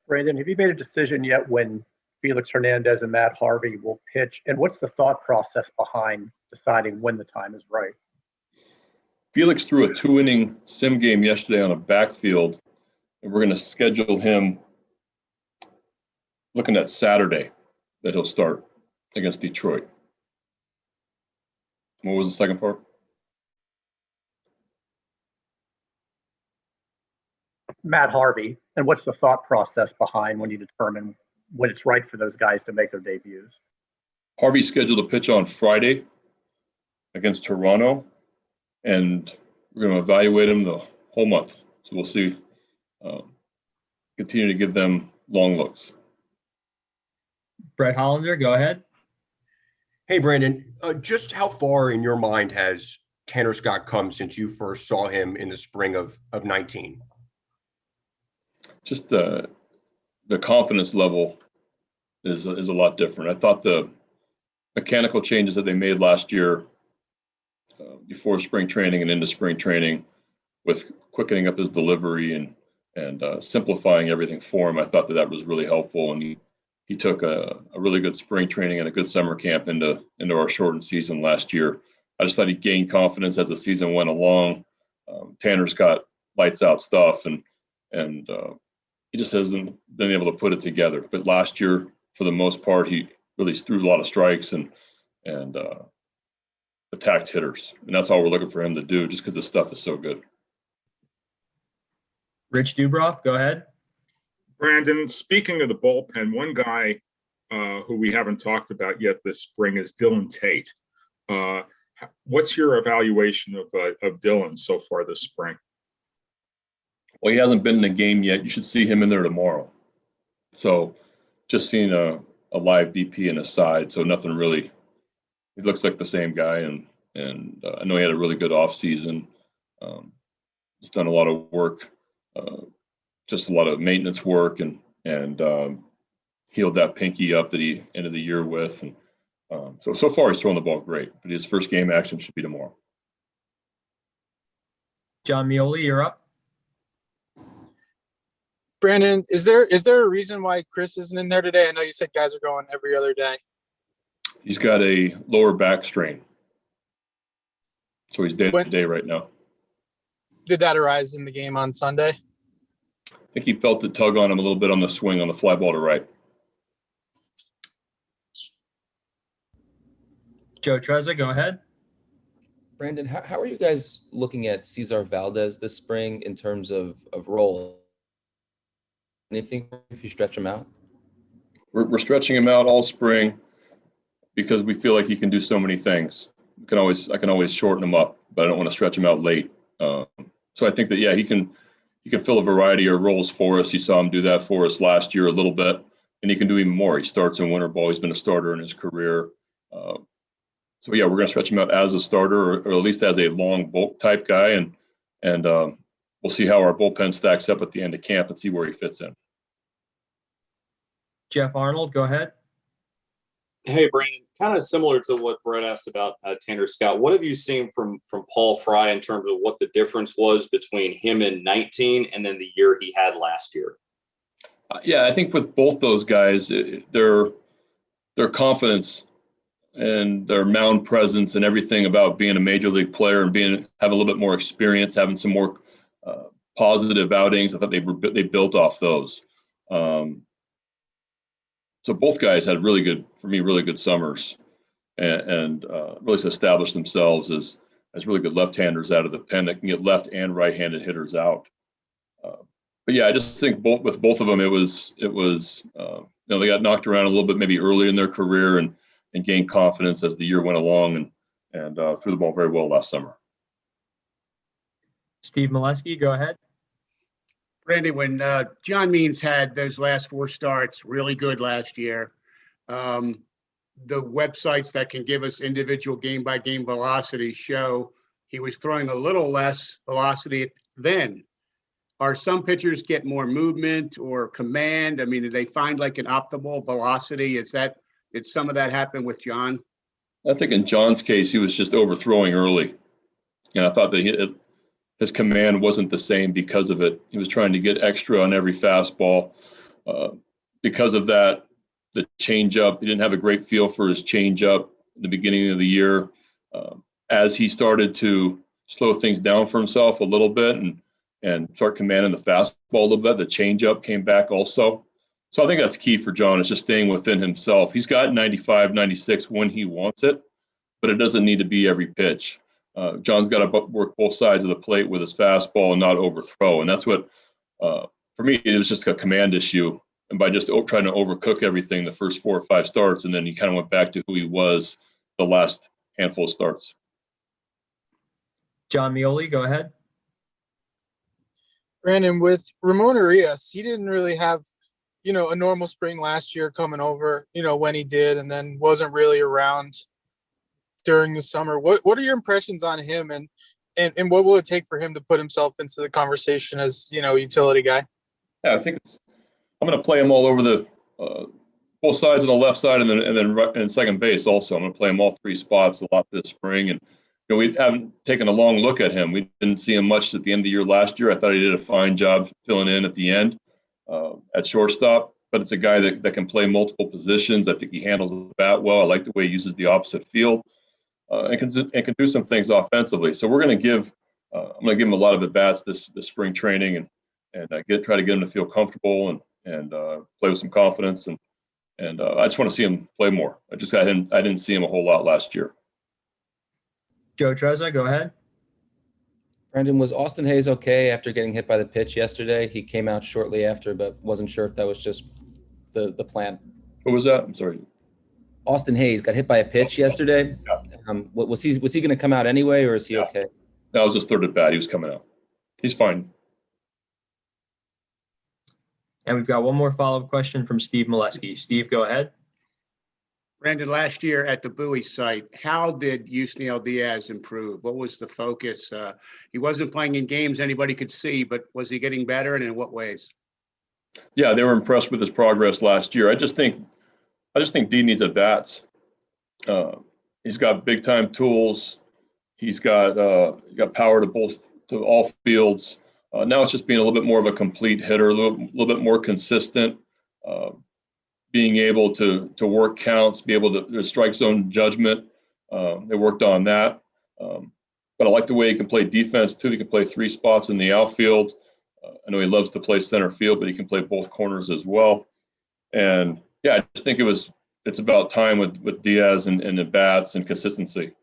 Brandon, have you made a decision yet when Felix Hernandez and Matt Harvey will pitch? And what's the thought process behind deciding when the time is right? Felix threw a 2-inning sim game yesterday on a backfield, and we're going to schedule him looking at Saturday that he'll start against Detroit. What was the second part? Matt Harvey, and what's the thought process behind when you determine when it's right for those guys to make their debuts? Harvey's scheduled to pitch on Friday against Toronto, and we're going to evaluate him the whole month. So we'll see. Continue to give them long looks. Brett Hollander, go ahead. Hey, Brandon, just how far in your mind has Tanner Scott come since you first saw him in the spring of 19? Just the confidence level is a lot different. I thought the mechanical changes that they made last year before spring training and into spring training, with quickening up his delivery and simplifying everything for him, I thought that was really helpful. And he took a really good spring training and a good summer camp into our shortened season last year. I just thought he gained confidence as the season went along. Tanner's got lights out stuff, and he just hasn't been able to put it together. But last year, for the most part, he really threw a lot of strikes and attacked hitters. And that's all we're looking for him to do, just because his stuff is so good. Rich Dubroff, go ahead. Brandon, speaking of the bullpen, one guy who we haven't talked about yet this spring is Dillon Tate. What's your evaluation of Dillon so far this spring? Well, he hasn't been in a game yet. You should see him in there tomorrow. So just seeing a live BP and a side, so nothing really. He looks like the same guy, and I know he had a really good offseason. He's done a lot of work, just a lot of maintenance work, and healed that pinky up that he ended the year with. And so far he's throwing the ball great, but his first game action should be tomorrow. John Mioli, you're up. Brandon, is there a reason why Chris isn't in there today? I know you said guys are going every other day. He's got a lower back strain, so he's day to day right now. Did that arise in the game on Sunday? I think he felt the tug on him a little bit on the swing on the fly ball to right. Joe Trezza, go ahead. Brandon, how are you guys looking at Cesar Valdez this spring in terms of role? Anything if you stretch him out? We're stretching him out all spring because we feel like he can do so many things. I can always shorten him up, but I don't want to stretch him out late. So I think that, yeah, he can fill a variety of roles for us. You saw him do that for us last year a little bit, and he can do even more. He starts in winter ball. He's been a starter in his career. So yeah, we're going to stretch him out as a starter, or at least as a long bulk type guy, and we'll see how our bullpen stacks up at the end of camp and see where he fits in. Jeff Arnold, go ahead. Hey, Brandon, kind of similar to what Brett asked about Tanner Scott. What have you seen from Paul Fry in terms of what the difference was between him in 19 and then the year he had last year? Yeah, I think with both those guys, their confidence and their mound presence and everything about being a major league player and have a little bit more experience, having some more positive outings. I thought they built off those. So both guys had really good summers, and really established themselves as really good left-handers out of the pen that can get left and right-handed hitters out. But yeah, I just think with both of them, it was they got knocked around a little bit maybe early in their career and gained confidence as the year went along and threw the ball very well last summer. Steve Molesky, go ahead. Brandon, when John Means had those last 4 starts really good last year, the websites that can give us individual game-by-game velocity show he was throwing a little less velocity then. Are some pitchers get more movement or command? I mean, did they find like an optimal velocity? Did some of that happen with John? I think in John's case, he was just overthrowing early. And I thought that his command wasn't the same because of it. He was trying to get extra on every fastball. Because of that, the changeup, he didn't have a great feel for his changeup in the beginning of the year. As he started to slow things down for himself a little bit and start commanding the fastball a little bit, the changeup came back also. So I think that's key for John, is just staying within himself. He's got 95, 96 when he wants it, but it doesn't need to be every pitch. John's got to work both sides of the plate with his fastball and not overthrow. And that's what, for me, it was just a command issue. And by just trying to overcook everything the first 4 or 5 starts, and then he kind of went back to who he was the last handful of starts. John Mioli, go ahead. Brandon, with Ramon Arias, he didn't really have, a normal spring last year coming over, when he did, and then wasn't really around during the summer. What are your impressions on him, and what will it take for him to put himself into the conversation as, utility guy? Yeah, I think I'm going to play him all over the both sides on the left side and then second base also. I'm going to play him all 3 spots a lot this spring. And we haven't taken a long look at him. We didn't see him much at the end of the year last year. I thought he did a fine job filling in at the end at shortstop. But it's a guy that can play multiple positions. I think he handles the bat well. I like the way he uses the opposite field and can do some things offensively. So we're going to I'm going to give him a lot of at bats this spring training and try to get him to feel comfortable and play with some confidence. And I just want to see him play more. I didn't see him a whole lot last year. Joe Trezza, go ahead. Brandon, was Austin Hayes okay after getting hit by the pitch yesterday? He came out shortly after, but wasn't sure if that was just the plan. Who was that? I'm sorry. Austin Hayes got hit by a pitch yesterday. Yeah. Was he going to come out anyway, or is he okay? That was his 3rd at bat. He was coming out. He's fine. And we've got one more follow-up question from Steve Molesky. Steve, go ahead. Brandon, last year at the Bowie site, how did Yusniel Diaz improve? What was the focus? He wasn't playing in games anybody could see, but was he getting better, and in what ways? Yeah, they were impressed with his progress last year. I just think D needs at bats. He's got big time tools. He's got power to all fields. Now it's just being a little bit more of a complete hitter, a little bit more consistent, being able to work counts, be able to strike zone judgment. They worked on that. But I like the way he can play defense too. He can play 3 spots in the outfield. I know he loves to play center field, but he can play both corners as well. And yeah, I just think it's about time with Diaz and the bats and consistency.